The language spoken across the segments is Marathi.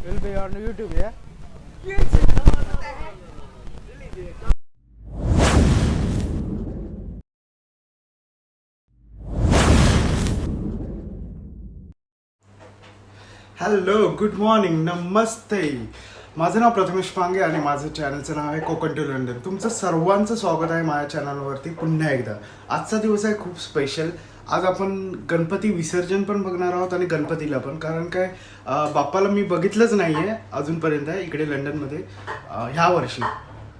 Will be on YouTube, yeah? Hello, good morning, नमस्ते. माझं नाव प्रथमेश पांगे आणि माझं चॅनलचं नाव आहे कोकण टू लंडन. तुमचं सर्वांचं स्वागत आहे माझ्या चॅनलवरती पुन्हा एकदा. आजचा दिवस आहे खूप स्पेशल. आज आपण गणपती विसर्जन पण बघणार आहोत आणि गणपतीला पण, कारण काय बाप्पाला मी बघितलंच नाही आहे अजूनपर्यंत इकडे लंडनमध्ये. ह्या वर्षी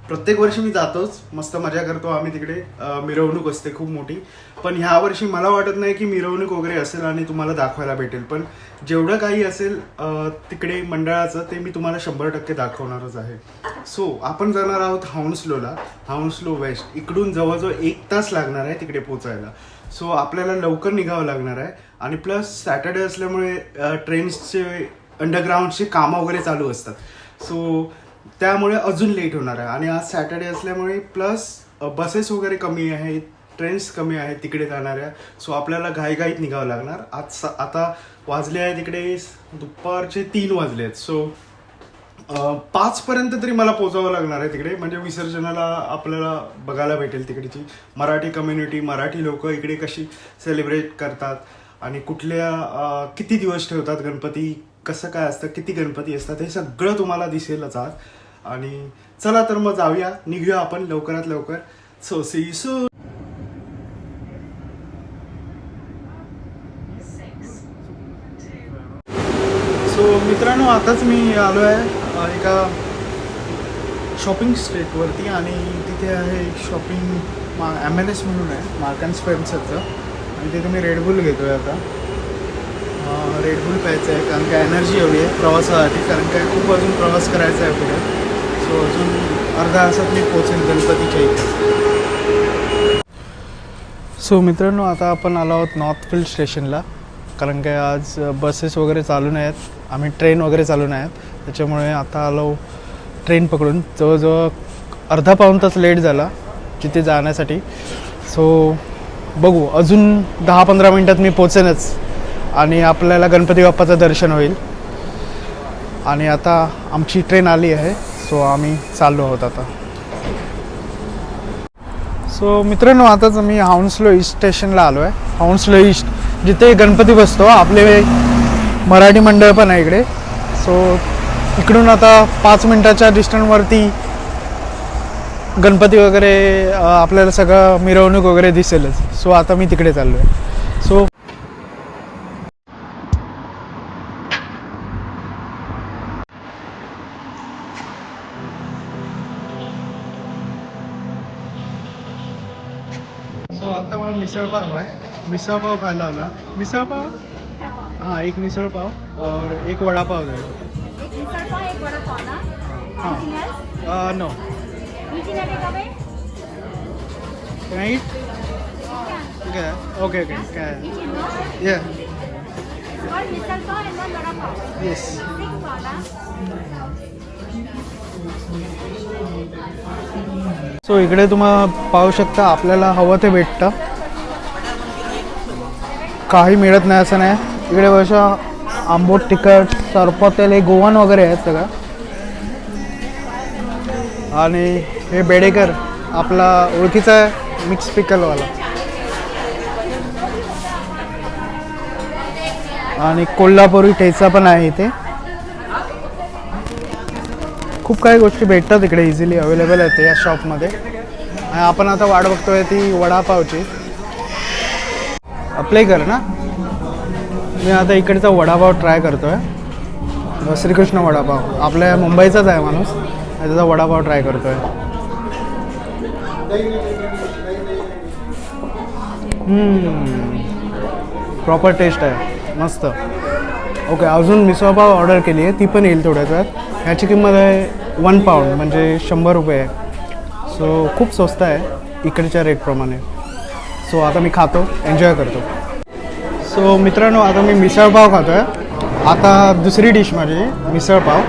प्रत्येक वर्षी मी जातोच, मस्त मजा करतो आम्ही तिकडे. मिरवणूक असते खूप मोठी, पण ह्या वर्षी मला वाटत नाही की मिरवणूक वगैरे असेल आणि तुम्हाला दाखवायला भेटेल. पण जेवढं काही असेल तिकडे मंडळाचं ते मी तुम्हाला 100% दाखवणारच आहे. सो आपण जाणार आहोत हाऊन्सलोला, हाऊन्सलो वेस्ट. इकडून जवळजवळ 1 तास लागणार आहे तिकडे पोचायला. सो आपल्याला लवकर निघावं लागणार आहे. आणि प्लस सॅटर्डे असल्यामुळे ट्रेन्सचे अंडरग्राऊंडचे कामं वगैरे चालू असतात. सो त्यामुळे अजून लेट होणार आहे. आणि आज सॅटर्डे असल्यामुळे प्लस बसेस वगैरे कमी आहेत, ट्रेन्स कमी आहेत तिकडे जाणाऱ्या. सो आपल्याला घाईघाईत निघावं लागणार. आता वाजले आहे तिकडे दुपारचे 3 वाजले आहेत. सो 5पर्यंत तरी मला पोचावं लागणार आहे तिकडे, म्हणजे विसर्जनाला आपल्याला बघायला भेटेल तिकडची मराठी कम्युनिटी, मराठी लोक इकडे कशी सेलिब्रेट करतात आणि कुठल्या किती दिवस ठेवतात गणपती, कसं काय असतं, किती गणपती असतात, हे सगळं तुम्हाला दिसेलच आज. आणि चला तर मग जाऊया, निघूया आपण लवकरात लवकर. So see you soon. So मित्रांनो, आताच मी आलो आहे एका शॉपिंग स्ट्रीटवरती आणि तिथे आहे शॉपिंग M&S म्हणून आहे, मार्क अँड स्पेन्सरचं. आणि तिथे मी रेडबुल घेतो आहे आता. रेडबुल प्यायचं आहे कारण काय एनर्जी हवी आहे प्रवासासाठी, कारण काय खूप अजून प्रवास करायचा आहे पुढे. सो अजून अर्धा तासात मी पोचेन गणपतीच्या इथे. सो मित्रांनो, आता आपण आलो आहोत नॉर्थफील्ड स्टेशनला, कारण काय आज बसेस वगैरे चालू नाही आहेत, आम्ही ट्रेन वगैरे चालू नाही आहेत, त्याच्यामुळे आता आलो ट्रेन पकडून. जवळजवळ अर्धा पाऊण तास लेट झाला तिथे जाण्यासाठी. सो बघू, अजून 10-15 मिनटात मी पोचेनच आणि आपल्याला गणपती बाप्पाचं दर्शन होईल. आणि आता आमची ट्रेन आली आहे, सो आम्ही चाललो आहोत आता. सो मित्रांनो, आताच मी हाऊन्सलो ईस्ट स्टेशनला आलो आहे. हाऊन्सलो ईस्ट जिथे गणपती बसतो, आपले मराठी मंडळ पण आहे इकडे. सो इकडून आता 5 मिनटाच्या डिस्टन्सवरती गणपती वगैरे आपल्याला सगळं मिरवणूक वगैरे दिसेलच. सो आता मी तिकडे चाललो आहे. सो आता मला मिसळपाव आहे, मिसळपाव खायला आला. मिसळपाव, हाँ एक मिसळपाव और एक वडापाव दे. एक मिसळपाव, एक वडापाव ना? हाँ नो राइट. ओके ओके क्या ये misal pav and one vada pav. Yes. So इकडे तुम्हाला पाहू शकता, आपल्याला हवं ते भेटतं, काही मिळत नाही असं नाही. इकडे वर्षा आंबोट, तिखट, सरपतेल, हे गोवन वगैरे आहेत सगळं. आणि हे बेडेकर आपला ओळखीचा आहे, मिक्स पिकलवाला. आणि कोल्हापुरी ठेचा पण आहे इथे. खूप काही गोष्टी भेटतात इकडे, इझिली अवेलेबल आहेत या शॉपमध्ये. आणि आपण आता वाट बघतोय ती वडापावची. प्ले कर ना. मी आता इकडचा वडापाव ट्राय करतोय, श्रीकृष्ण वडापाव. आपल्या मुंबईचाच आहे माणूस, त्याचा वडापाव ट्राय करतोय. प्रॉपर टेस्ट आहे, मस्त. ओके, अजून मिसळपाव ऑर्डर केली आहे, ती पण येईल थोड्याच वेळात. ह्याची किंमत आहे 1 पाऊंड, म्हणजे 100 रुपये आहे. सो खूप स्वस्त आहे इकडच्या रेटप्रमाणे. सो आता मी खातो, एन्जॉय करतो. सो मित्रांनो, आता मी मिसळपाव खातो आहे. आता दुसरी डिश माझी मिसळपाव.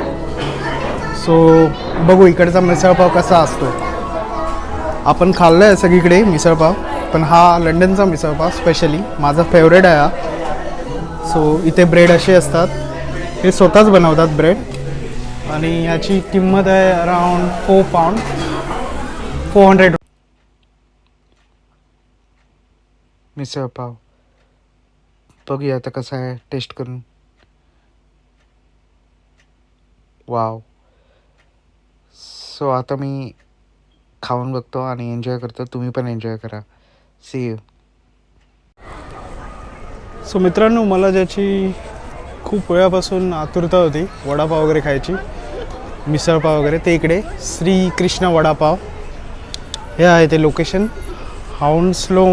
सो बघू इकडचा मिसळपाव कसा असतो. आपण खाल्लं आहे सगळीकडे मिसळपाव, पण हा लंडनचा मिसळपाव स्पेशली माझा फेवरेट आहे हा. सो इथे ब्रेड असे असतात, हे स्वतःच बनवतात ब्रेड. आणि याची किंमत आहे अराउंड 4 पाउंड 400. मिसळ पाव बघूया आता कसं आहे टेस्ट करून. वाव. सो आता मी खाऊन बघतो आणि एन्जॉय करतो. तुम्ही पण एन्जॉय करा. C you. सो मित्रांनो, मला ज्याची खूप वेळापासून आतुरता होती वडापाव वगैरे खायची, मिसळपाव वगैरे, ते इकडे श्री कृष्ण वडापाव हे आहे ते लोकेशन. हाऊंस्लो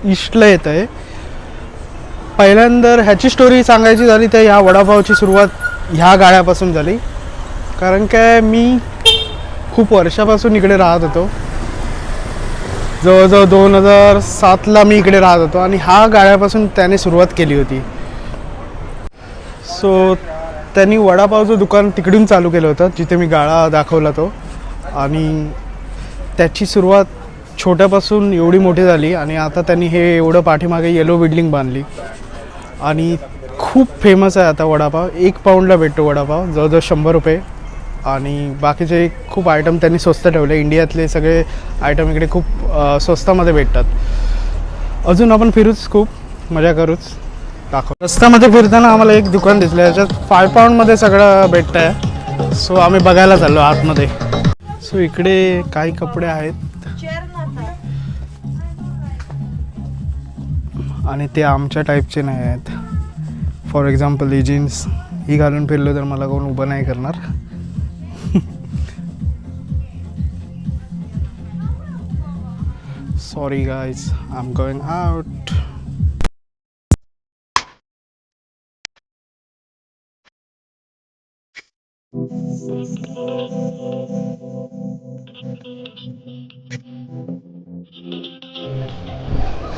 ईस्टला येत आहे. पहिल्यांदा ह्याची स्टोरी सांगायची झाली तर ह्या वडापावची सुरुवात ह्या गाळ्यापासून झाली. कारण काय मी खूप वर्षापासून इकडे राहत होतो. जवळजवळ 2007ला मी इकडे राहत होतो आणि हा गाळ्यापासून त्याने सुरुवात केली होती. सो त्यांनी वडापावचं दुकान तिकडून चालू केलं होतं जिथे मी गाळा दाखवला तो. आणि त्याची सुरुवात छोट्यापासून एवढी मोठी झाली आणि आता त्यांनी हे एवढं पाठीमागे येलो बिल्डिंग बांधली आणि खूप फेमस आहे आता वडापाव. 1 पाऊंडला भेटतो वडापाव, जवळजवळ 100 रुपये. आणि बाकीचे खूप आयटम त्यांनी स्वस्त ठेवले. इंडियातले सगळे आयटम इकडे खूप स्वस्तामध्ये भेटतात. अजून आपण फिरूच, खूप मजा करूच, दाखव. रस्त्यामध्ये फिरताना आम्हाला एक दुकान दिसलं, याच्यात 5 पाऊंडमध्ये सगळं भेटतं आहे. सो आम्ही बघायला चाललो आतमध्ये. सो इकडे काही कपडे आहेत आणि ते आमच्या टाईपचे नाही आहेत. फॉर एक्झाम्पल ही जीन्स ही घालून फिरलो तर मला कोण उभं नाही करणार. Sorry guys, I'm going out.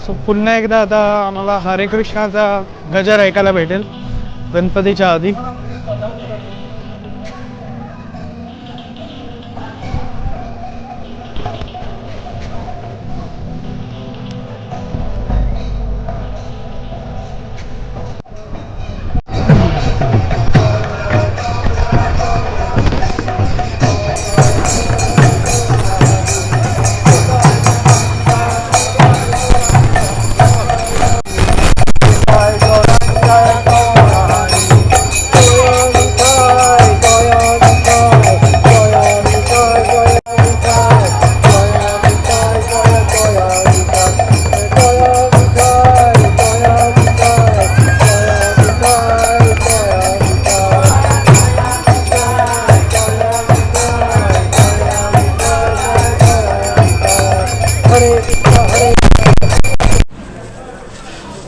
So पुन्हा एकदा आता आम्हाला हरे कृष्णाचा गजर ऐकायला भेटेल गणपतीच्या आधी.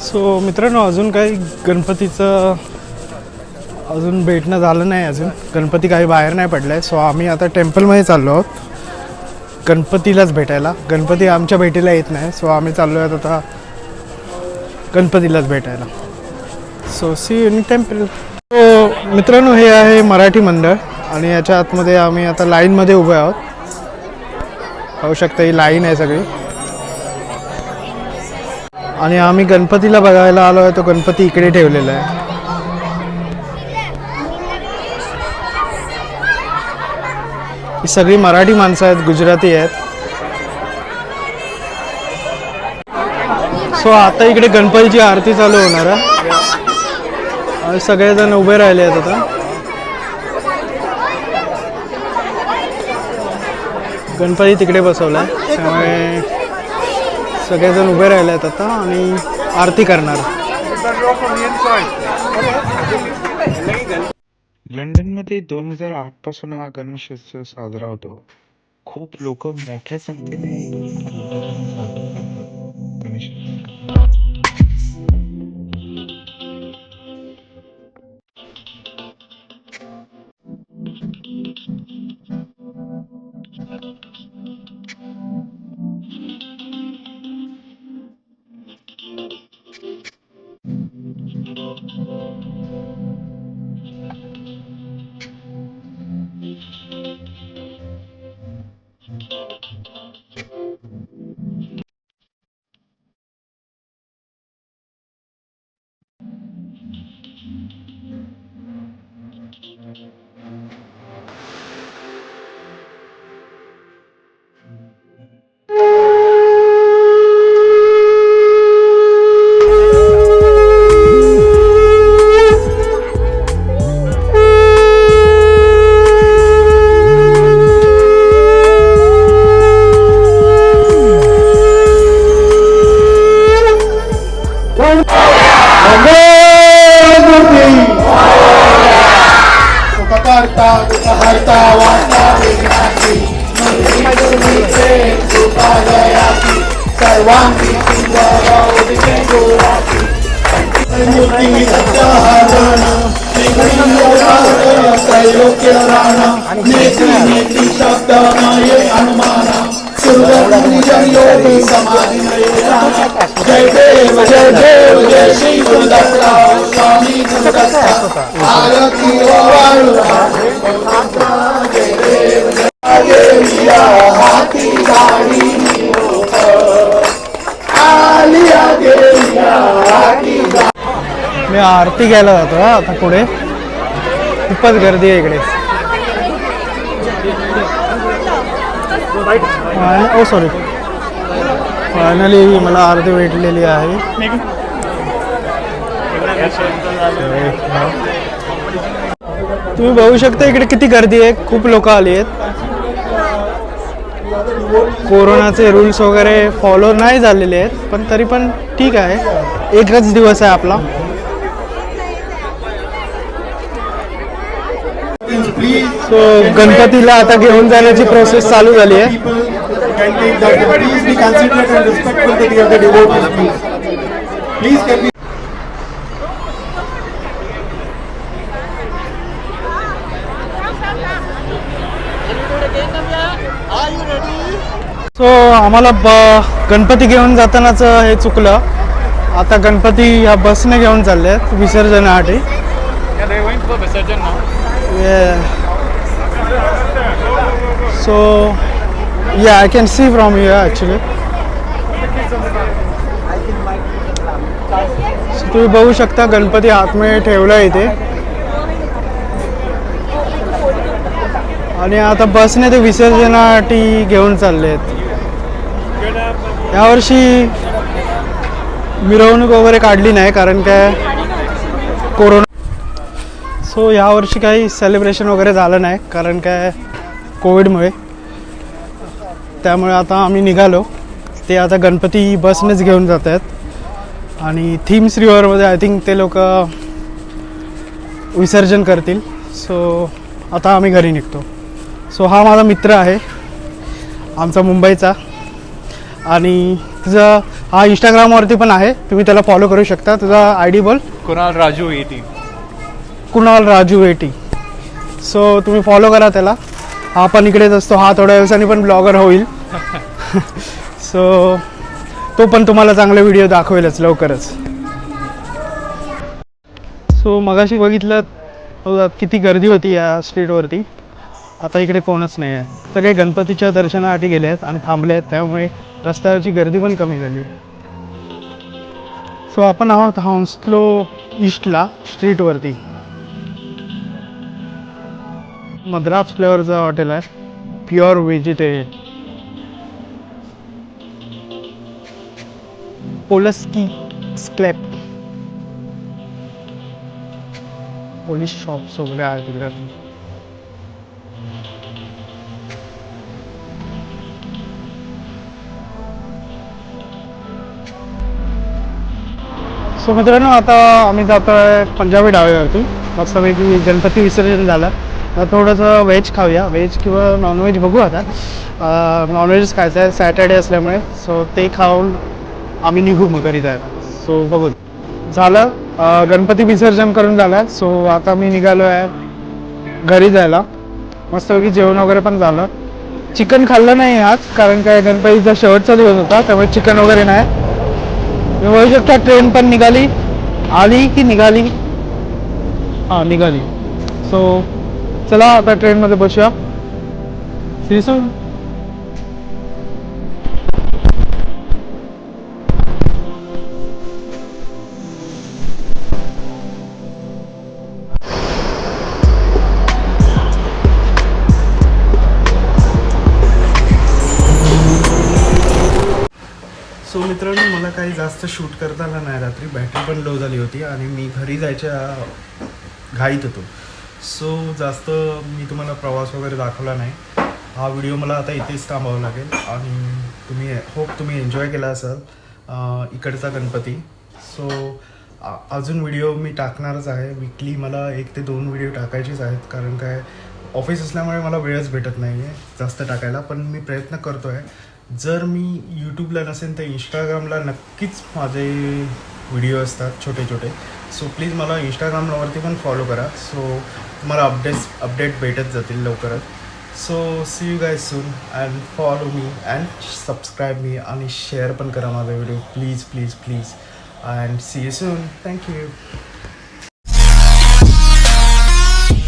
सो मित्रांनो, अजून काही गणपतीचं अजून भेटणं झालं नाही. अजून गणपती काही बाहेर नाही पडला आहे. सो आम्ही आता टेम्पलमध्ये चाललो आहोत गणपतीलाच भेटायला. गणपती आमच्या भेटीला येत नाही. सो आम्ही चाललो आहोत आता गणपतीलाच भेटायला. So see in temple. So मित्रांनो, हे आहे मराठी मंडळ आणि याच्या आतमध्ये आम्ही आता लाईनमध्ये उभे आहोत. पाहू शकता ही लाईन आहे सगळी. आणि आम्ही गणपतीला बघायला आलो आहे. तो गणपती इकडे ठेवलेला आहे. ही सगळी मराठी माणसं आहेत, गुजराती आहेत. सो आता इकडे गणपतीची आरती चालू होणार आहे आणि सगळेजण उभे राहिले आहेत. आता गणपती तिकडे बसवला आहे त्यामुळे सगळेजण उभे राहिले आहेत आता आणि आरती करणार. लंडनमध्ये 2008 पासून हा गणेशोत्सव साजरा होतो. खूप लोक मोठ्या संख्येने गणेश हरता हरता वाटा विघ्नाची मूर्तीचे कृपा दयाची सर्वांगी सुंदर उदिते गोराची मूर्ती सत्यहरण त्रैलोक्य राण नेती नेती शब्द नये अनुमाना योगी समाधि जय देव जय देव जय श्री गुरुदत्ता स्वामी गुरुदत्ता आरती वाळू जय देव जय लिया हाती गाडी आलिया गेलिया हाती मी आरती घ्यायला जातो हा आता पुढे खूपच गर्दी आहे इकडे ओ सॉरी फायनली मला आरती भेटलेली आहे तुम्ही बघू शकता इकडे किती गर्दी आहे खूप लोक आली आहेत कोरोनाचे रूल्स वगैरे फॉलो नाही झालेले आहेत पण तरी पण ठीक आहे एकच दिवस आहे आपला सो गणपतीला आता घेऊन जाण्याची प्रोसेस चालू झाली आहे सो आम्हाला गणपती घेऊन जातानाच हे चुकलं आता गणपती ह्या बसने घेऊन चालले आहेत विसर्जनासाठी So yeah, I can see from here actually. So तुम्ही बघू शकता गणपती आतमध्ये ठेवला इथे आणि आता बसने ते विसर्जनासाठी घेऊन चालले आहेत यावर्षी मिरवणूक वगैरे काढली नाही कारण काय कोरोना सो यावर्षी काही सेलिब्रेशन वगैरे झालं नाही कारण काय कोविडमुळे त्यामुळे आता आम्ही निघालो ते आता गणपती बसनेच घेऊन जात आहेत आणि थीम्स रिव्हरमध्ये आय थिंक ते लोक विसर्जन करतील सो आता आम्ही घरी निघतो सो हा माझा मित्र आहे आमचा मुंबईचा आणि तुझा हा इंस्टाग्रामवरती पण आहे तुम्ही त्याला फॉलो करू शकता तुझा आय डी बोल कुणाल राजू 80 कुणाल राजू 80 सो तुम्ही फॉलो करा त्याला हा पण इकडेच असतो हा थोड्या दिवसांनी पण ब्लॉगर होईल सो तो पण तुम्हाला चांगले व्हिडिओ दाखवेलच लवकरच सो मगाशी बघितलं किती गर्दी होती या स्ट्रीटवरती आता इकडे कोणच नाही आहे सगळे गणपतीच्या दर्शनासाठी गेले आहेत आणि थांबले आहेत त्यामुळे रस्त्यावरची गर्दी पण कमी झाली सो आपण आहोत हॉन्स्लो ईस्टला स्ट्रीटवरती मद्रास फ्लेवरचं हॉटेल आहे प्युअर व्हेजिटेरियन पोलस्की स्क्लॅप पोलिश शॉप्स वगैरे आहेत तिकडे सो मित्रांनो आता आम्ही जातो आहे पंजाबी ढाब्यावरती मस्तपैकी गणपती विसर्जन झालं तर थोडंसं व्हेज खाऊया व्हेज किंवा नॉनव्हेज बघू आता नॉनव्हेजच खायचं आहे सॅटर्डे असल्यामुळे सो ते खाऊन आम्ही निघू मग घरी जायला सो बघू झालं गणपती विसर्जन करून झालं सो आता मी निघालो आहे घरी जायला मस्तपैकी जेवण वगैरे पण झालं चिकन खाल्लं नाही आज कारण काय गणपतीचा शेवटचा दिवस होता त्यामुळे चिकन वगैरे नाही मी बघू शकता ट्रेन पण निघाली आली की निघाली हां निघाली सो चला आता ट्रेनमध्ये बसूया सिरियस सो मित्रांनो मला काही जास्त शूट करता आलं नाही रात्री बॅटरी पण लो झाली होती आणि मी घरी जायच्या घाईत होतो सो जास्त मी तुम्हाला प्रवास वगैरे दाखवला नाही हा व्हिडिओ मला आता इथेच थांबावं लागेल आणि तुम्ही होप तुम्ही एन्जॉय केला असाल इकडचा गणपती सो अजून व्हिडिओ मी टाकणारच आहे वीकली मला 1 ते 2 व्हिडिओ टाकायचेच आहेत कारण काय ऑफिस असल्यामुळे मला वेळच भेटत नाही आहे जास्त टाकायला, पण मी प्रयत्न करतो आहे. जर मी यूट्यूबला नसेल तर इंस्टाग्रामला नक्कीच माझे व्हिडिओ असतात छोटे छोटे. सो प्लीज मला इंस्टाग्रामवरती पण फॉलो करा. सो तुम्हाला अपडेट भेटत जातील लवकरच. So see you guys soon and follow me and subscribe me आणि शेअर पण करा माझा video please please please. And see you soon. Thank you.